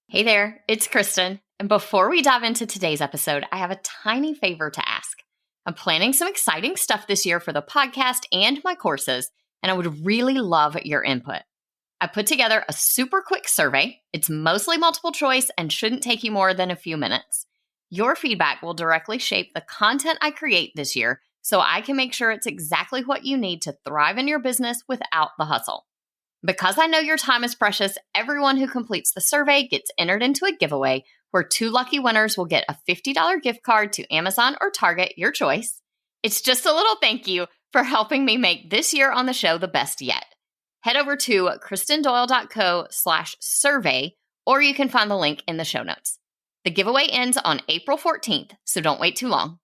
Hey there, it's Kristen. And before we dive into today's episode, I have a tiny favor to ask. I'm planning some exciting stuff this year for the podcast and my courses, and I would really love your input. I put together a super quick survey. It's mostly multiple choice and shouldn't take you more than a few minutes. Your feedback will directly shape the content I create this year, so I can make sure it's exactly what you need to thrive in your business without the hustle. Because I know your time is precious, everyone who completes the survey gets entered into a giveaway where 2 lucky winners will get a $50 gift card to Amazon or Target, your choice. It's just a little thank you for helping me make this year on the show the best yet. Head over to kristendoyle.co/survey, or you can find the link in the show notes. The giveaway ends on April 14th, so don't wait too long.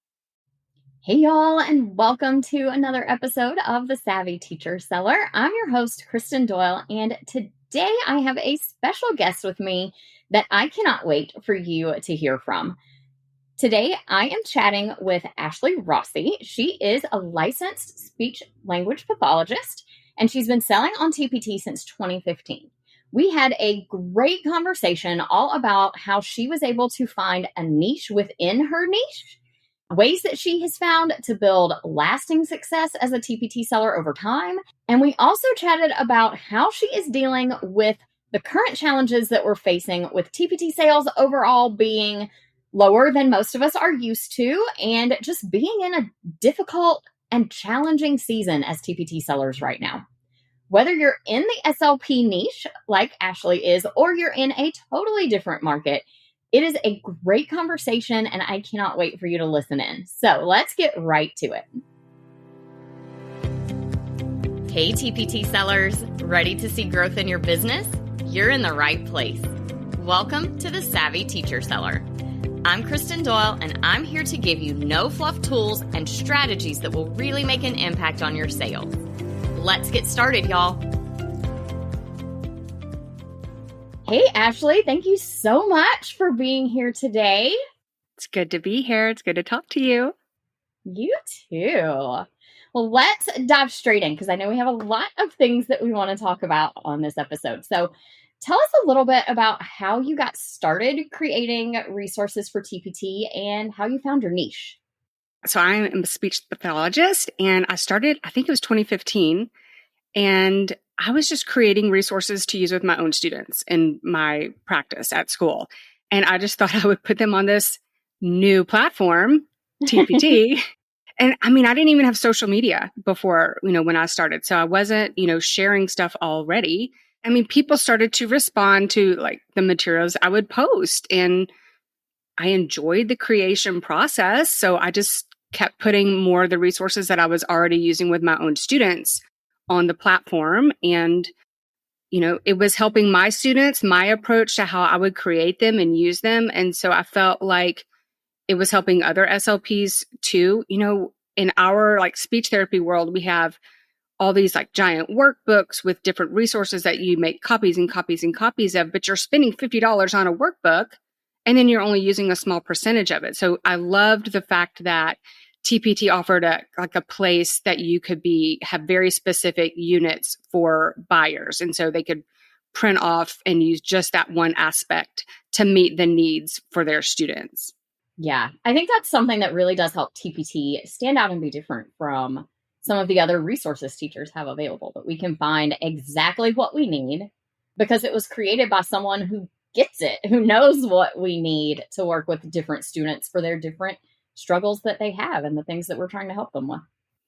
Hey y'all, and welcome to another episode of The Savvy Teacher Seller. I'm your host, Kristen Doyle, and today I have a special guest with me that I cannot wait for you to hear from. Today, I am chatting with Ashley Rossi. She is a licensed speech language pathologist, and she's been selling on TPT since 2015. We had a great conversation all about how she was able to find a niche within her niche, ways that she has found to build lasting success as a TPT seller over time. And we also chatted about how she is dealing with the current challenges that we're facing with TPT sales overall being lower than most of us are used to, and just being in a difficult and challenging season as TPT sellers right now. Whether you're in the SLP niche like Ashley is, or you're in a totally different market, it is a great conversation, and I cannot wait for you to listen in. So let's get right to it. Hey, TPT sellers, ready to see growth in your business? You're in the right place. Welcome to The Savvy Teacher Seller. I'm Kristen Doyle, and I'm here to give you no-fluff tools and strategies that will really make an impact on your sales. Let's get started, y'all. Hey, Ashley, thank you so much for being here today. It's good to be here. It's good to talk to you. You too. Well, let's dive straight in because I know we have a lot of things that we want to talk about on this episode. So tell us a little bit about how you got started creating resources for TPT and how you found your niche. So I am a speech pathologist, and I started, I think it was 2015, and I was just creating resources to use with my own students in my practice at school. And I just thought I would put them on this new platform, TPT. And I mean, I didn't even have social media before, when I started. So I wasn't, sharing stuff already. I mean, people started to respond to like the materials I would post, and I enjoyed the creation process. So I just kept putting more of the resources that I was already using with my own students on the platform. And, it was helping my students, my approach to how I would create them and use them. And so I felt like it was helping other SLPs too. In our like speech therapy world, we have all these like giant workbooks with different resources that you make copies and copies and copies of, but you're spending $50 on a workbook and then you're only using a small percentage of it. So I loved the fact that TPT offered a place that you could have very specific units for buyers. And so they could print off and use just that one aspect to meet the needs for their students. Yeah, I think that's something that really does help TPT stand out and be different from some of the other resources teachers have available, that we can find exactly what we need because it was created by someone who gets it, who knows what we need to work with different students for their different struggles that they have and the things that we're trying to help them with.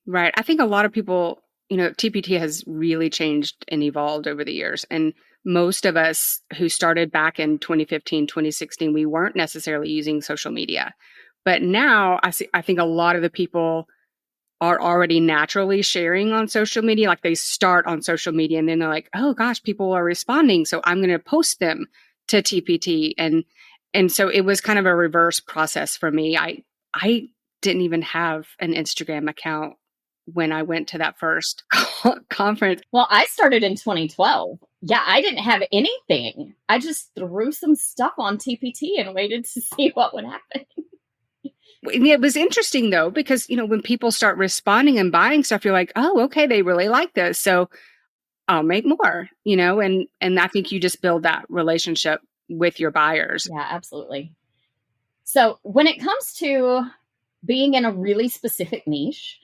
Right. I think a lot of people, TPT has really changed and evolved over the years. And most of us who started back in 2015, 2016, we weren't necessarily using social media. But now I think a lot of the people are already naturally sharing on social media. Like they start on social media and then they're like, oh gosh, people are responding, so I'm going to post them to TPT. And so it was kind of a reverse process for me. I didn't even have an Instagram account when I went to that first conference. Well, I started in 2012. Yeah, I didn't have anything. I just threw some stuff on TPT and waited to see what would happen. It was interesting though, because, when people start responding and buying stuff, you're like, oh, okay, they really like this. So I'll make more, and I think you just build that relationship with your buyers. Yeah, absolutely. So when it comes to being in a really specific niche,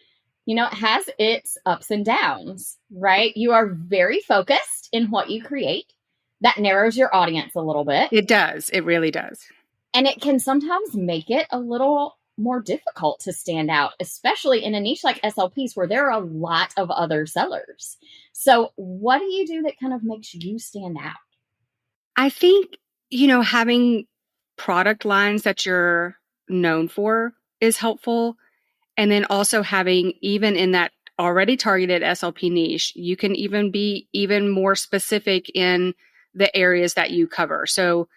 it has its ups and downs, right? You are very focused in what you create. That narrows your audience a little bit. It does. It really does. And it can sometimes make it a little more difficult to stand out, especially in a niche like SLPs where there are a lot of other sellers. So what do you do that kind of makes you stand out? I think, having product lines that you're known for is helpful. And then also having, even in that already targeted SLP niche, you can even be even more specific in the areas that you cover. So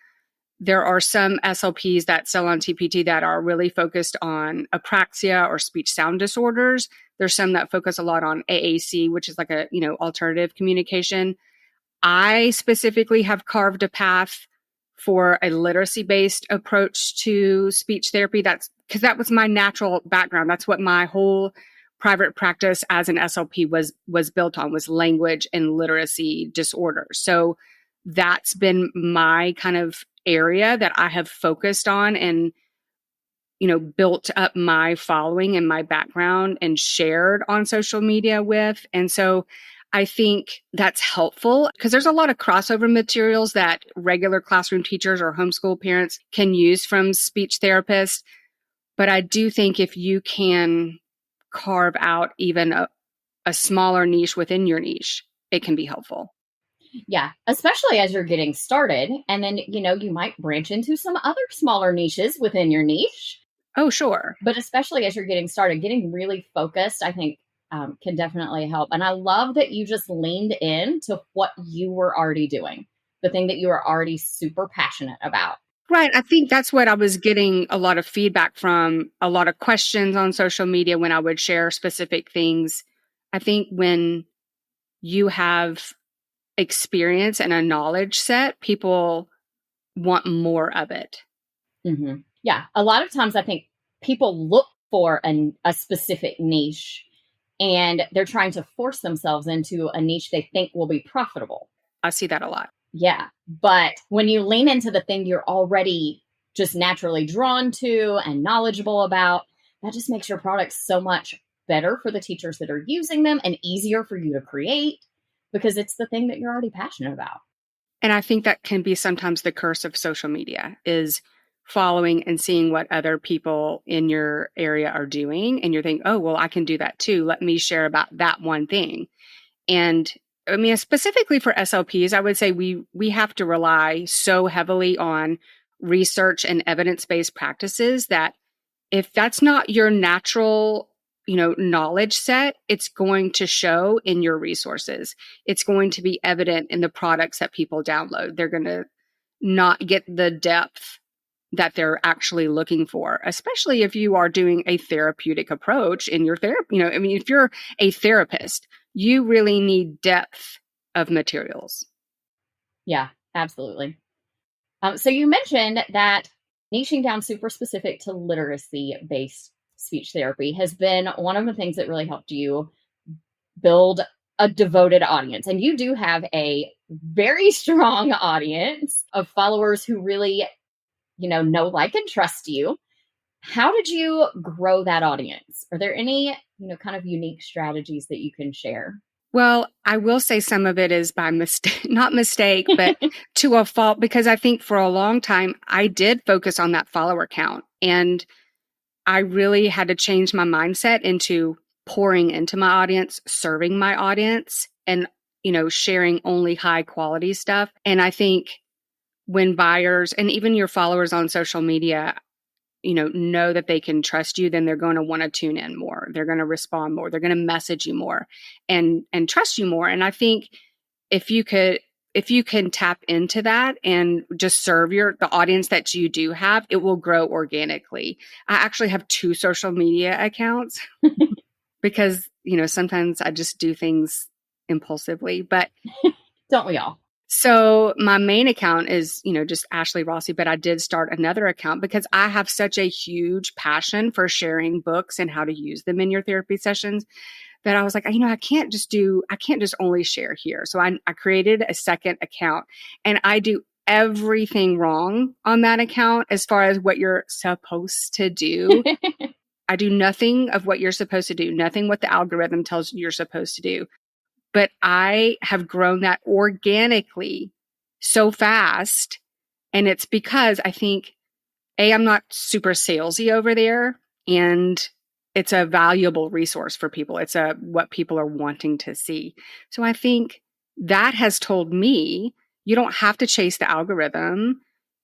there are some SLPs that sell on TPT that are really focused on apraxia or speech sound disorders. There's some that focus a lot on AAC, which is like a, alternative communication. I specifically have carved a path for a literacy-based approach to speech therapy. That's because that was my natural background. That's what my whole private practice as an SLP was built on, was language and literacy disorders. So that's been my kind of area that I have focused on and, built up my following and my background and shared on social media with. And so I think that's helpful because there's a lot of crossover materials that regular classroom teachers or homeschool parents can use from speech therapists. But I do think if you can carve out even a smaller niche within your niche, it can be helpful. Yeah, especially as you're getting started. And then, you might branch into some other smaller niches within your niche. Oh, sure. But especially as you're getting started, getting really focused, I think can definitely help. And I love that you just leaned into what you were already doing, the thing that you were already super passionate about. Right. I think that's what I was getting a lot of feedback from, a lot of questions on social media when I would share specific things. I think when you have experience and a knowledge set, people want more of it. Mm-hmm. Yeah. A lot of times I think people look for a specific niche and they're trying to force themselves into a niche they think will be profitable. I see that a lot. Yeah. But when you lean into the thing you're already just naturally drawn to and knowledgeable about, that just makes your products so much better for the teachers that are using them and easier for you to create because it's the thing that you're already passionate about. And I think that can be sometimes the curse of social media, is following and seeing what other people in your area are doing. And you're thinking, oh, well, I can do that too. Let me share about that one thing. And I mean, specifically for SLPs, I would say we have to rely so heavily on research and evidence-based practices that if that's not your natural, knowledge set, it's going to show in your resources. It's going to be evident in the products that people download. They're going to not get the depth that they're actually looking for, especially if you are doing a therapeutic approach in your therapy. If you're a therapist, you really need depth of materials. Yeah, absolutely. So you mentioned that niching down super specific to literacy-based speech therapy has been one of the things that really helped you build a devoted audience. And you do have a very strong audience of followers who really, know, like, and trust you. How did you grow that audience? Are there any, kind of unique strategies that you can share? Well, I will say some of it is by mistake, not mistake, but to a fault, because I think for a long time, I did focus on that follower count. And I really had to change my mindset into pouring into my audience, serving my audience, and, sharing only high quality stuff. And I think when buyers and even your followers on social media, know that they can trust you, then they're going to want to tune in more. They're going to respond more. They're going to message you more and trust you more. And I think if you can tap into that and just serve the audience that you do have, it will grow organically. I actually have 2 social media accounts because, sometimes I just do things impulsively, but don't we all? So my main account is, just Ashley Rossi, but I did start another account because I have such a huge passion for sharing books and how to use them in your therapy sessions that I was like, I can't just only share here. So I created a second account and I do everything wrong on that account as far as what you're supposed to do. I do nothing of what you're supposed to do, nothing what the algorithm tells you you're supposed to do. But I have grown that organically so fast. And it's because I think, I'm not super salesy over there, and it's a valuable resource for people. It's what people are wanting to see. So I think that has told me you don't have to chase the algorithm.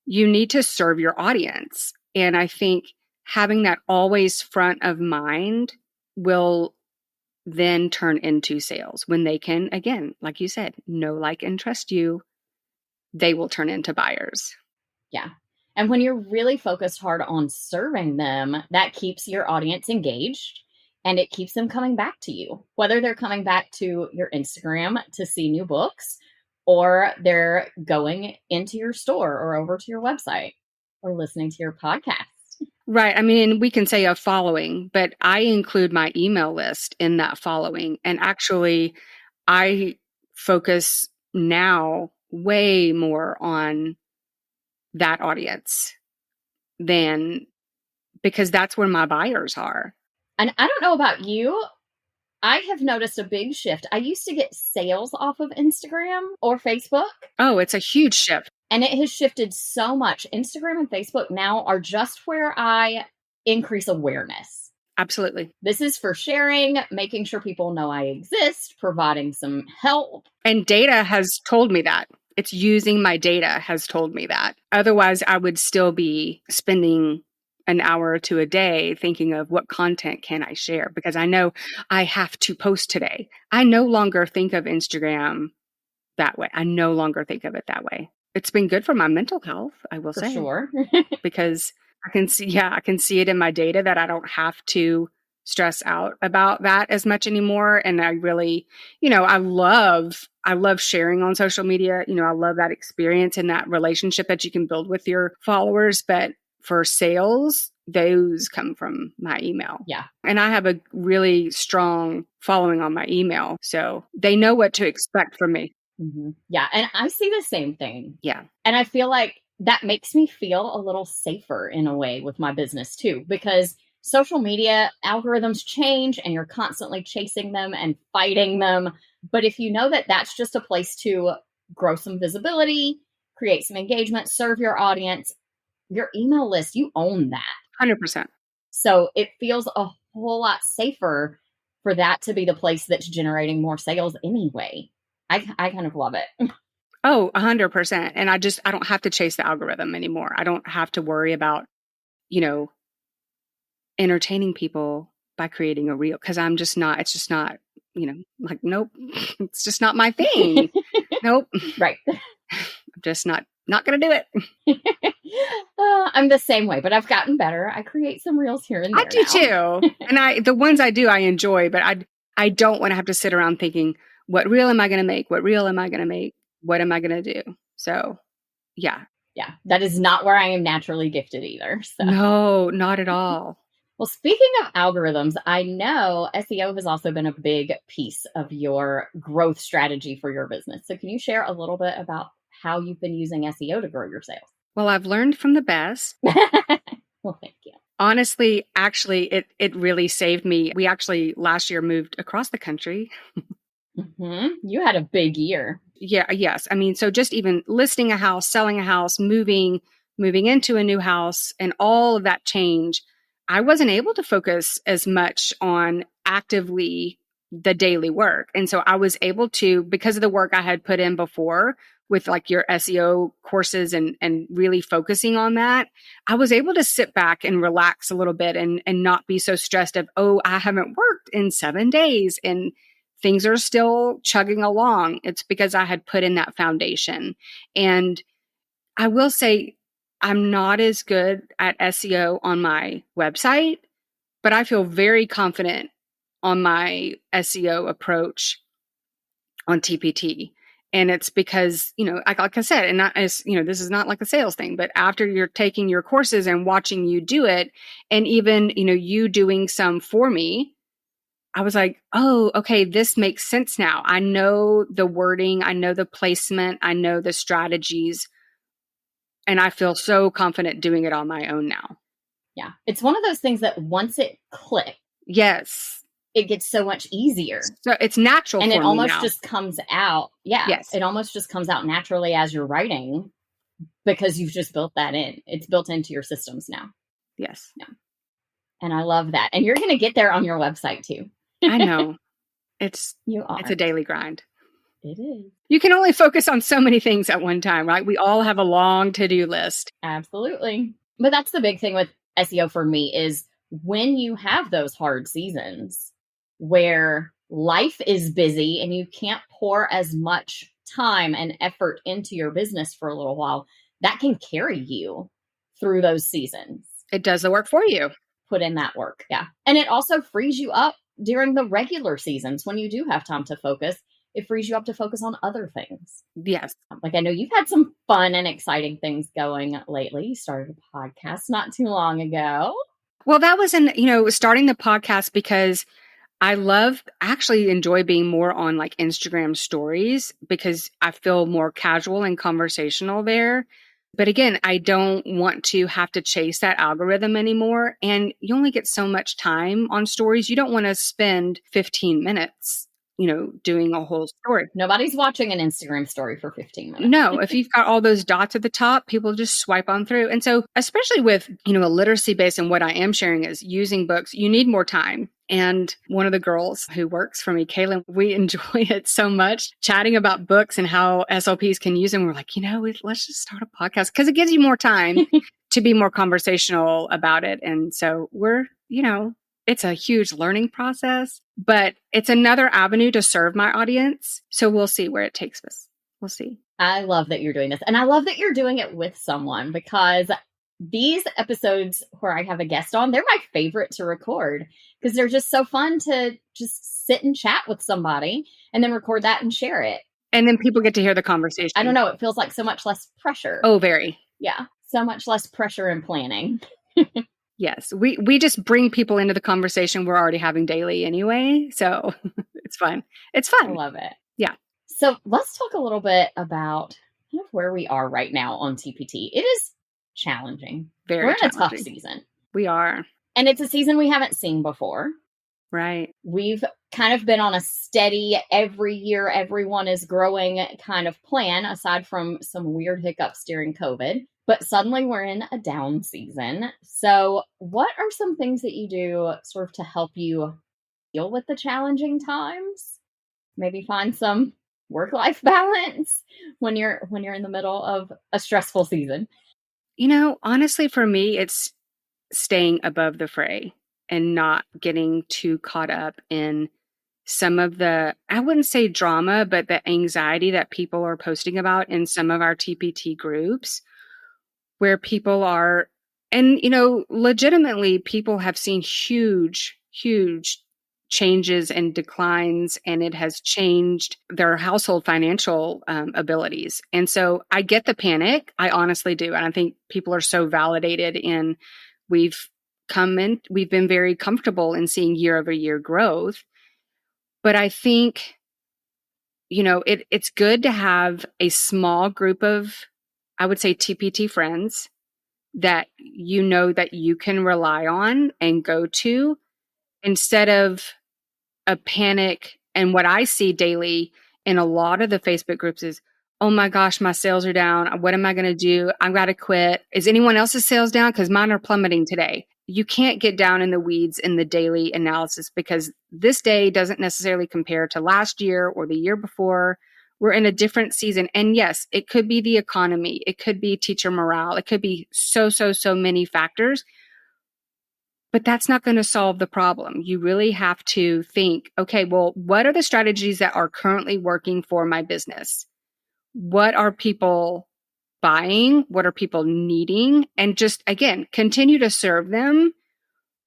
You need to serve your audience. And I think having that always front of mind will then turn into sales when they can, again, like you said, know, like, and trust you. They will turn into buyers. Yeah. And when you're really focused hard on serving them, that keeps your audience engaged and it keeps them coming back to you, whether they're coming back to your Instagram to see new books, or they're going into your store or over to your website or listening to your podcast. Right. I mean, we can say a following, but I include my email list in that following. And actually, I focus now way more on that audience because that's where my buyers are. And I don't know about you, I have noticed a big shift. I used to get sales off of Instagram or Facebook. Oh, it's a huge shift. And it has shifted so much. Instagram and Facebook now are just where I increase awareness. Absolutely. This is for sharing, making sure people know I exist, providing some help. And data has told me that. It's using my data has told me that. Otherwise, I would still be spending an hour or two a day thinking of what content can I share, because I know I have to post today. I no longer think of Instagram that way. I no longer think of it that way. It's been good for my mental health, I will say. For sure. Because I can see it in my data that I don't have to stress out about that as much anymore. And I really, I love sharing on social media. I love that experience and that relationship that you can build with your followers. But for sales, those come from my email. Yeah. And I have a really strong following on my email. So they know what to expect from me. Mm-hmm. Yeah. And I see the same thing. Yeah. And I feel like that makes me feel a little safer in a way with my business too, because social media algorithms change and you're constantly chasing them and fighting them. But if you know that that's just a place to grow some visibility, create some engagement, serve your audience, your email list, you own that. 100%. So it feels a whole lot safer for that to be the place that's generating more sales anyway. I kind of love it. Oh, 100%. And I don't have to chase the algorithm anymore. I don't have to worry about, entertaining people by creating a reel, because it's just not, nope, it's just not my thing. Nope. Right. I'm just not going to do it. I'm the same way, but I've gotten better. I create some reels here and there. I do too. And the ones I do, I enjoy, but I don't want to have to sit around thinking, what reel am I going to make? What reel am I going to make? What am I going to do? So, yeah. Yeah, that is not where I am naturally gifted either. So. No, not at all. Well, speaking of algorithms, I know SEO has also been a big piece of your growth strategy for your business. So can you share a little bit about how you've been using SEO to grow your sales? Well, I've learned from the best. Well, thank you. Honestly, actually, it really saved me. We actually last year moved across the country. Mm-hmm. You had a big year. Yeah. Yes. I mean, so just even listing a house, selling a house, moving into a new house, and all of that change, I wasn't able to focus as much on actively the daily work. And so I was able to, because of the work I had put in before with like your SEO courses and really focusing on that, I was able to sit back and relax a little bit and not be so stressed of, oh, I haven't worked in 7 days and things are still chugging along. It's because I had put in that foundation. And I will say, I'm not as good at SEO on my website, but I feel very confident on my SEO approach on TPT. And it's because, like I said, and not as, this is not like a sales thing, but after you're taking your courses and watching you do it, and even, you doing some for me, I was like, oh, okay, this makes sense now. I know the wording, I know the placement, I know the strategies And I feel so confident doing it on my own now. Yeah. It's one of those things that once it clicks, yes, it gets so much easier. So it's natural and for it me almost now. just comes out. Yeah. Yes. It almost just comes out naturally as you're writing because you've just built that in. It's built into your systems now. Yes. Yeah. And I love that. And you're going to get there on your website too. I know. It's a daily grind. It is. You can only focus on so many things at one time, right? We all have a long to-do list. Absolutely. But that's the big thing with SEO for me is when you have those hard seasons where life is busy and you can't pour as much time and effort into your business for a little while, that can carry you through those seasons. It does the work for you. Put in that work. Yeah. And it also frees you up during the regular seasons when you do have time to focus. It frees you up to focus on other things. Yes. Like I know you've had some fun and exciting things going lately. You started a podcast not too long ago. Well, that was starting the podcast because I actually enjoy being more on like Instagram stories because I feel more casual and conversational there. But again, I don't want to have to chase that algorithm anymore. And you only get so much time on stories. You don't want to spend 15 minutes, doing a whole story. Nobody's watching an Instagram story for 15 minutes. No, if you've got all those dots at the top, people just swipe on through. And so, especially with, a literacy base and what I am sharing is using books, you need more time. And one of the girls who works for me, Kaylin, we enjoy it so much chatting about books and how SLPs can use them. We're like, let's just start a podcast because it gives you more time to be more conversational about it. And so we're, it's a huge learning process, but it's another avenue to serve my audience. So we'll see where it takes us. We'll see. I love that you're doing this. And I love that you're doing it with someone because these episodes where I have a guest on, they're my favorite to record because they're just so fun to just sit and chat with somebody and then record that and share it. And then people get to hear the conversation. I don't know. It feels like so much less pressure. Oh, very. Yeah. So much less pressure in planning. Yes. We just bring people into the conversation we're already having daily anyway. So it's fun. It's fun. I love it. Yeah. So let's talk a little bit about kind of where we are right now on TPT. It is challenging. We're in a tough season. We are. And it's a season we haven't seen before. Right. We've kind of been on a steady every year, everyone is growing kind of plan, aside from some weird hiccups during COVID. But suddenly we're in a down season. So what are some things that you do sort of to help you deal with the challenging times? Maybe find some work-life balance when you're in the middle of a stressful season. Honestly, for me, it's staying above the fray and not getting too caught up in some of the, I wouldn't say drama, but the anxiety that people are posting about in some of our TPT groups where people are, and, legitimately people have seen huge changes and declines, and it has changed their household financial abilities. And so I get the panic. I honestly do. And I think people are so validated in we've been very comfortable in seeing year-over-year growth. But I think, it's good to have a small group of, I would say, TPT friends that that you can rely on and go to instead of a panic. And what I see daily in a lot of the Facebook groups is, oh my gosh, my sales are down. What am I going to do? I've got to quit. Is anyone else's sales down? Because mine are plummeting today. You can't get down in the weeds in the daily analysis because this day doesn't necessarily compare to last year or the year before. We're in a different season. And yes, it could be the economy. It could be teacher morale. It could be so many factors. But that's not going to solve the problem. You really have to think, okay, well, what are the strategies that are currently working for my business? What are people buying? What are people needing? And just, again, continue to serve them,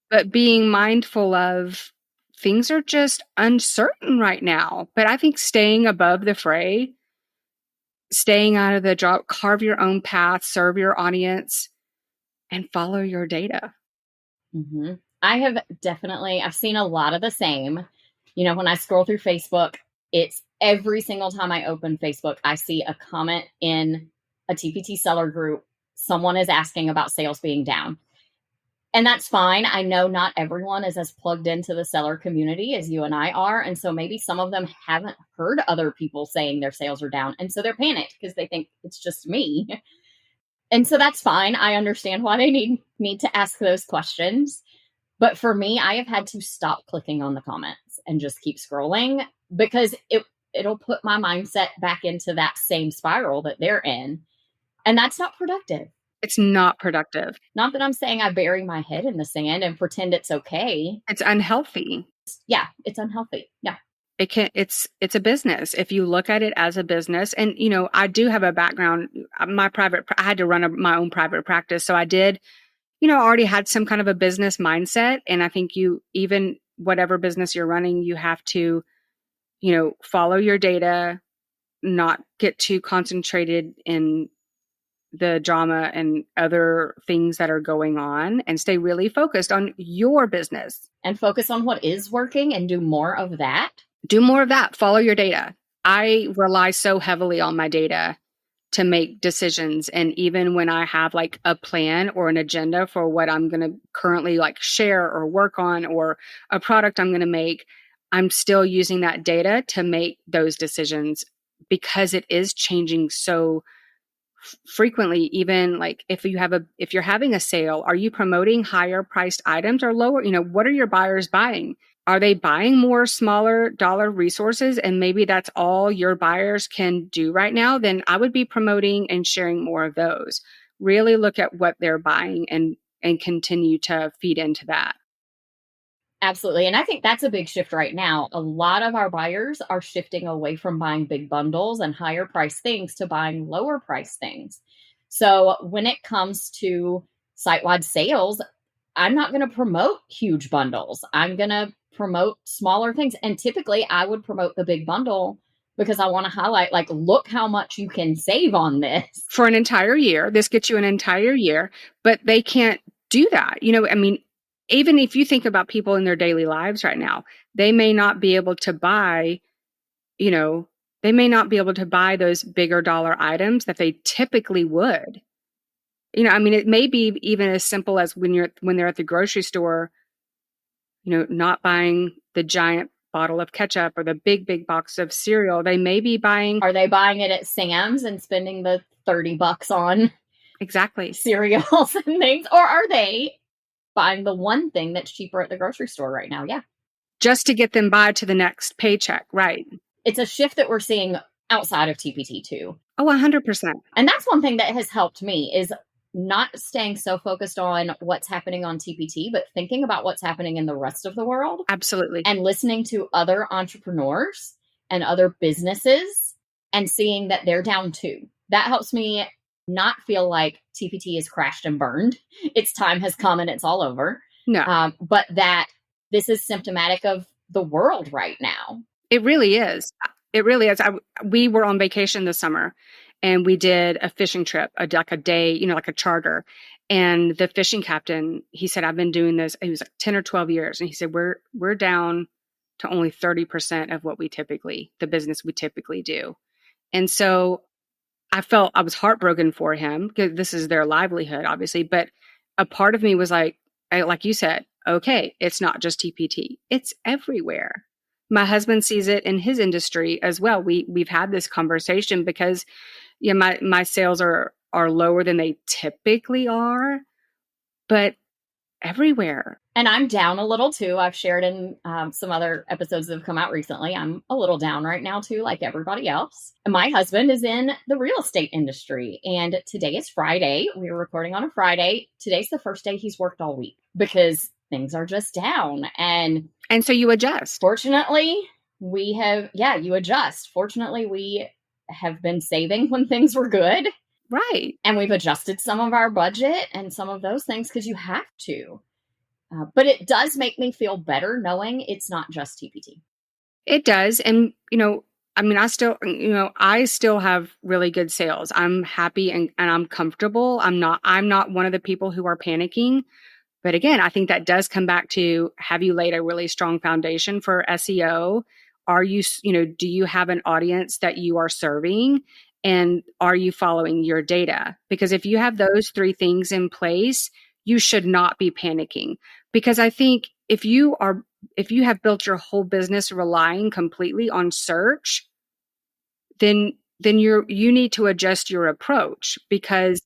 but being mindful of things are just uncertain right now. But I think staying above the fray, staying out of the drop, carve your own path, serve your audience, and follow your data. Mm-hmm. I've seen a lot of the same. When I scroll through Facebook, it's every single time I open Facebook, I see a comment in a TPT seller group someone is asking about sales being down. And that's fine. I know not everyone is as plugged into the seller community as you and I are. And so maybe some of them haven't heard other people saying their sales are down. And so they're panicked because they think it's just me. And so that's fine. I understand why they need me to ask those questions. But for me, I have had to stop clicking on the comments and just keep scrolling because it'll put my mindset back into that same spiral that they're in. And that's not productive. It's not productive. Not that I'm saying I bury my head in the sand and pretend it's okay. It's unhealthy. Yeah, it's unhealthy. Yeah. It's a business. If you look at it as a business, and I do have a background, I had to run my own private practice. So I did, already had some kind of a business mindset. And I think even whatever business you're running, you have to, follow your data, not get too concentrated in the drama and other things that are going on, and stay really focused on your business. And focus on what is working and do more of that. Do more of that. Follow your data. I rely so heavily on my data to make decisions. And even when I have like a plan or an agenda for what I'm going to currently like share or work on, or a product I'm going to make, I'm still using that data to make those decisions, because it is changing so frequently. Even like if you're having a sale, are you promoting higher priced items or lower? What are your buyers buying? Are they buying more smaller dollar resources, and maybe that's all your buyers can do right now? Then I would be promoting and sharing more of those. Really look at what they're buying and continue to feed into that. Absolutely. And I think that's a big shift right now. A lot of our buyers are shifting away from buying big bundles and higher price things to buying lower price things. So when it comes to site-wide sales, I'm not going to promote huge bundles. I'm going to promote smaller things. And typically I would promote the big bundle because I want to highlight, like, look how much you can save on this. For an entire year. This gets you an entire year, but they can't do that. Even if you think about people in their daily lives right now, they may not be able to buy, those bigger dollar items that they typically would. It may be even as simple as when they're at the grocery store, not buying the giant bottle of ketchup or the big box of cereal. They may be buying. Are they buying it at Sam's and spending the $30 on exactly cereals and things? Or are they buying the one thing that's cheaper at the grocery store right now? Yeah. Just to get them by to the next paycheck. Right. It's a shift that we're seeing outside of TPT too. Oh, 100%. And that's one thing that has helped me, is not staying so focused on what's happening on TPT, but thinking about what's happening in the rest of the world. Absolutely. And listening to other entrepreneurs and other businesses and seeing that they're down too. That helps me not feel like TPT is crashed and burned. Its time has come and it's all over. No. But that this is symptomatic of the world right now. It really is. It really is. We were on vacation this summer, and we did a fishing trip, like a day, like a charter. And the fishing captain, he said, I've been doing this. It was like 10 or 12 years. And he said, we're down to only 30% of the business we typically do. And so I was heartbroken for him, because this is their livelihood, obviously. But a part of me was like you said, okay, it's not just TPT. It's everywhere. My husband sees it in his industry as well. We've had this conversation because my sales are lower than they typically are, but everywhere. And I'm down a little too. I've shared in some other episodes that have come out recently. I'm a little down right now too, like everybody else. And my husband is in the real estate industry, and today is Friday. We're recording on a Friday. Today's the first day he's worked all week because things are just down. And so you adjust. Fortunately, you adjust. Fortunately, we have been saving when things were good. Right. And we've adjusted some of our budget and some of those things because you have to. But it does make me feel better knowing it's not just TPT. It does. And, I still have really good sales. I'm happy and I'm comfortable. I'm not one of the people who are panicking. But again, I think that does come back to, have you laid a really strong foundation for SEO? Are you, do you have an audience that you are serving? And are you following your data? Because if you have those three things in place, you should not be panicking. Because I think if you have built your whole business relying completely on search, then you need to adjust your approach, because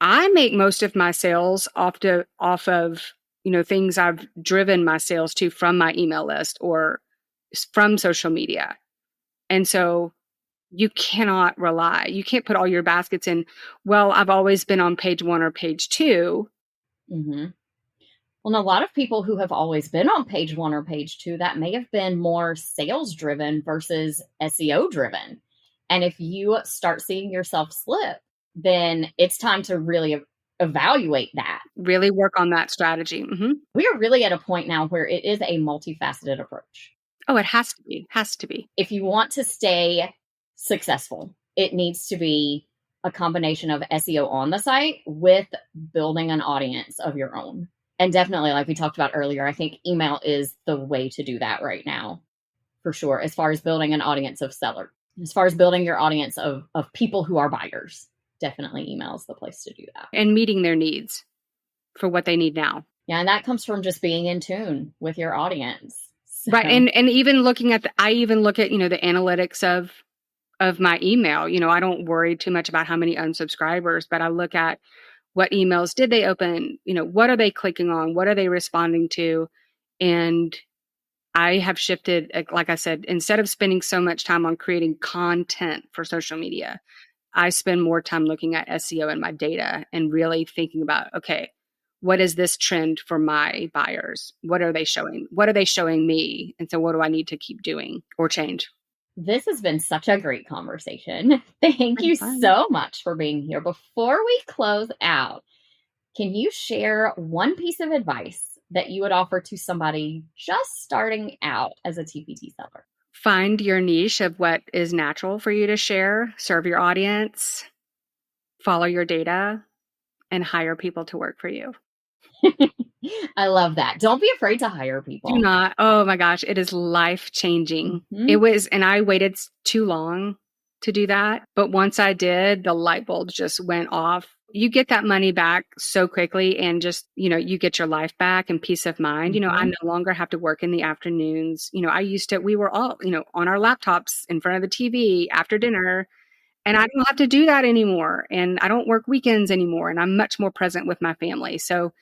I make most of my sales off of, things I've driven my sales to from my email list or from social media. And so you cannot rely. You can't put all your baskets in, well, I've always been on page 1 or page 2. Mm-hmm. Well, and a lot of people who have always been on page 1 or page 2, that may have been more sales driven versus SEO driven. And if you start seeing yourself slip, then it's time to really evaluate that. Really work on that strategy. Mm-hmm. We are really at a point now where it is a multifaceted approach. Oh, it has to be. Has to be. If you want to stay successful, it needs to be a combination of SEO on the site with building an audience of your own. And definitely, like we talked about earlier, I think email is the way to do that right now, for sure, as far as building an audience of sellers. As far as building your audience of people who are buyers, definitely email is the place to do that. And meeting their needs for what they need now. Yeah, and that comes from just being in tune with your audience. So. Right. And even looking at I even look at, the analytics of my email. I don't worry too much about how many unsubscribers, but I look at what emails did they open? What are they clicking on? What are they responding to? And I have shifted, like I said, instead of spending so much time on creating content for social media, I spend more time looking at SEO and my data and really thinking about, okay, what is this trend for my buyers? What are they showing? What are they showing me? And so what do I need to keep doing or change? This has been such a great conversation. Thank you so much for being here. Before we close out, can you share one piece of advice that you would offer to somebody just starting out as a TPT seller? Find your niche of what is natural for you to share, serve your audience, follow your data, and hire people to work for you. I love that. Don't be afraid to hire people. Do not. Oh my gosh, it is life-changing. Mm-hmm. It was, and I waited too long to do that. But once I did, the light bulb just went off. You get that money back so quickly, and just, you get your life back and peace of mind. Mm-hmm. I no longer have to work in the afternoons. We were all, on our laptops in front of the TV after dinner, and I don't have to do that anymore. And I don't work weekends anymore, and I'm much more present with my family. So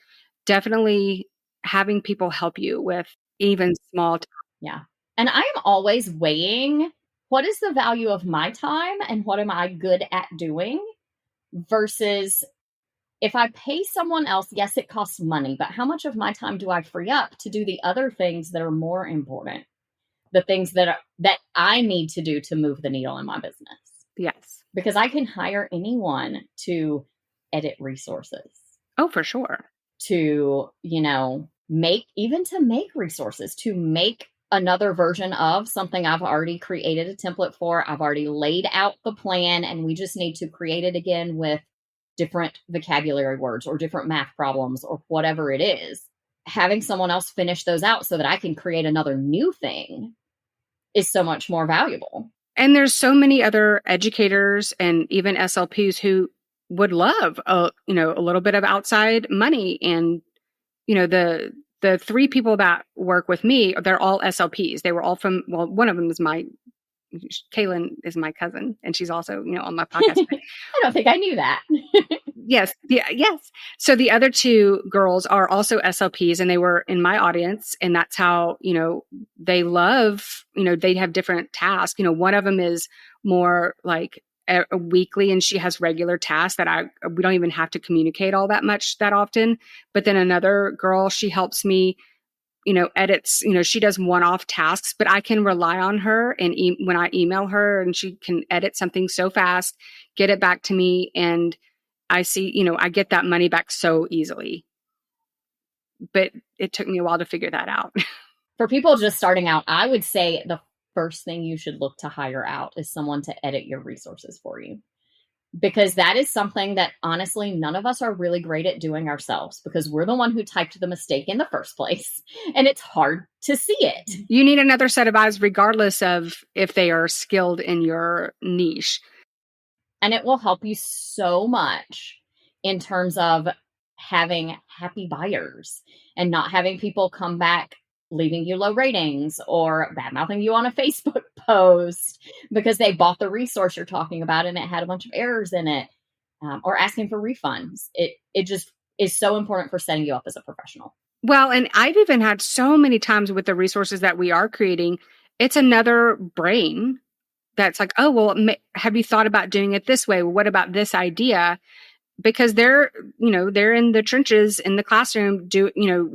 definitely having people help you with even small time. Yeah. And I am always weighing what is the value of my time and what am I good at doing versus if I pay someone else, yes, it costs money, but how much of my time do I free up to do the other things that are more important? The things that I need to do to move the needle in my business. Yes. Because I can hire anyone to edit resources. Oh, for sure. To, make resources, to make another version of something I've already created a template for. I've already laid out the plan, and we just need to create it again with different vocabulary words or different math problems or whatever it is. Having someone else finish those out so that I can create another new thing is so much more valuable. And there's so many other educators and even SLPs who would love a little bit of outside money. And, the 3 people that work with me, they're all SLPs. They were all one of them is Kaylin is my cousin, and she's also, on my podcast. I don't think I knew that. Yes. Yeah. Yes. So the other 2 girls are also SLPs, and they were in my audience, and that's how, they love, they have different tasks. One of them is more like a weekly, and she has regular tasks that we don't even have to communicate all that much that often. But then another girl, she helps me, edits, she does one-off tasks, but I can rely on her. And when I email her, and she can edit something so fast, get it back to me. And I see, I get that money back so easily. But it took me a while to figure that out. For people just starting out, I would say the first thing you should look to hire out is someone to edit your resources for you. Because that is something that honestly, none of us are really great at doing ourselves, because we're the one who typed the mistake in the first place. And it's hard to see it. You need another set of eyes, regardless of if they are skilled in your niche. And it will help you so much in terms of having happy buyers and not having people come back leaving you low ratings or bad mouthing you on a Facebook post because they bought the resource you're talking about and it had a bunch of errors in it, or asking for refunds. It just is so important for setting you up as a professional. Well, and I've even had so many times with the resources that we are creating, it's another brain that's like, oh, well, have you thought about doing it this way? Well, what about this idea? Because they're in the trenches in the classroom,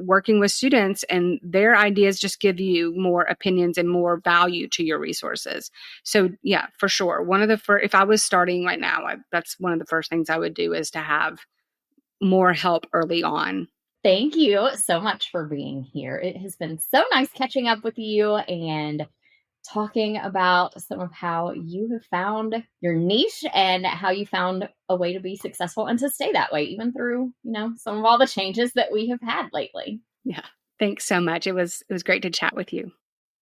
working with students, and their ideas just give you more opinions and more value to your resources. So yeah, for sure. If I was starting right now, that's one of the first things I would do is to have more help early on. Thank you so much for being here. It has been so nice catching up with you and talking about some of how you have found your niche and how you found a way to be successful and to stay that way, even through, some of all the changes that we have had lately. Yeah. Thanks so much. It was great to chat with you.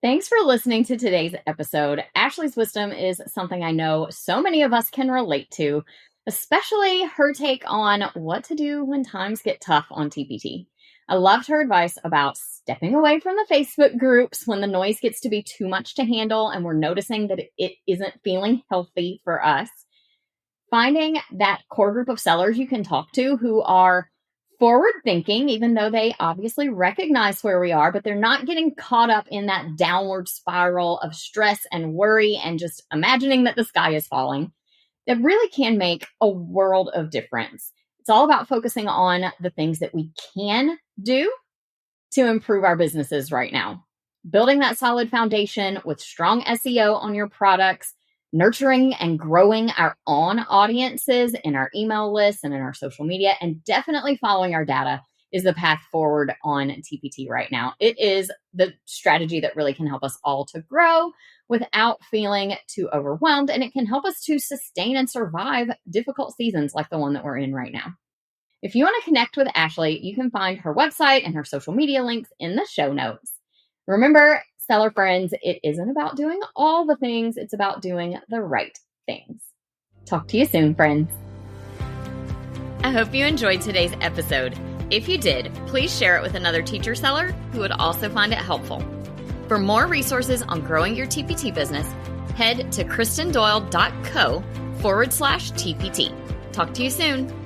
Thanks for listening to today's episode. Ashley's wisdom is something I know so many of us can relate to, especially her take on what to do when times get tough on TPT. I loved her advice about stepping away from the Facebook groups when the noise gets to be too much to handle and we're noticing that it isn't feeling healthy for us. Finding that core group of sellers you can talk to who are forward thinking, even though they obviously recognize where we are, but they're not getting caught up in that downward spiral of stress and worry and just imagining that the sky is falling. That really can make a world of difference. It's all about focusing on the things that we can do to improve our businesses right now. Building that solid foundation with strong SEO on your products, nurturing and growing our own audiences in our email lists and in our social media, and definitely following our data is the path forward on TPT right now. It is the strategy that really can help us all to grow without feeling too overwhelmed, and it can help us to sustain and survive difficult seasons like the one that we're in right now. If you want to connect with Ashley, you can find her website and her social media links in the show notes. Remember, seller friends, it isn't about doing all the things, it's about doing the right things. Talk to you soon, friends. I hope you enjoyed today's episode. If you did, please share it with another teacher seller who would also find it helpful. For more resources on growing your TPT business, head to kristendoyle.co/TPT. Talk to you soon.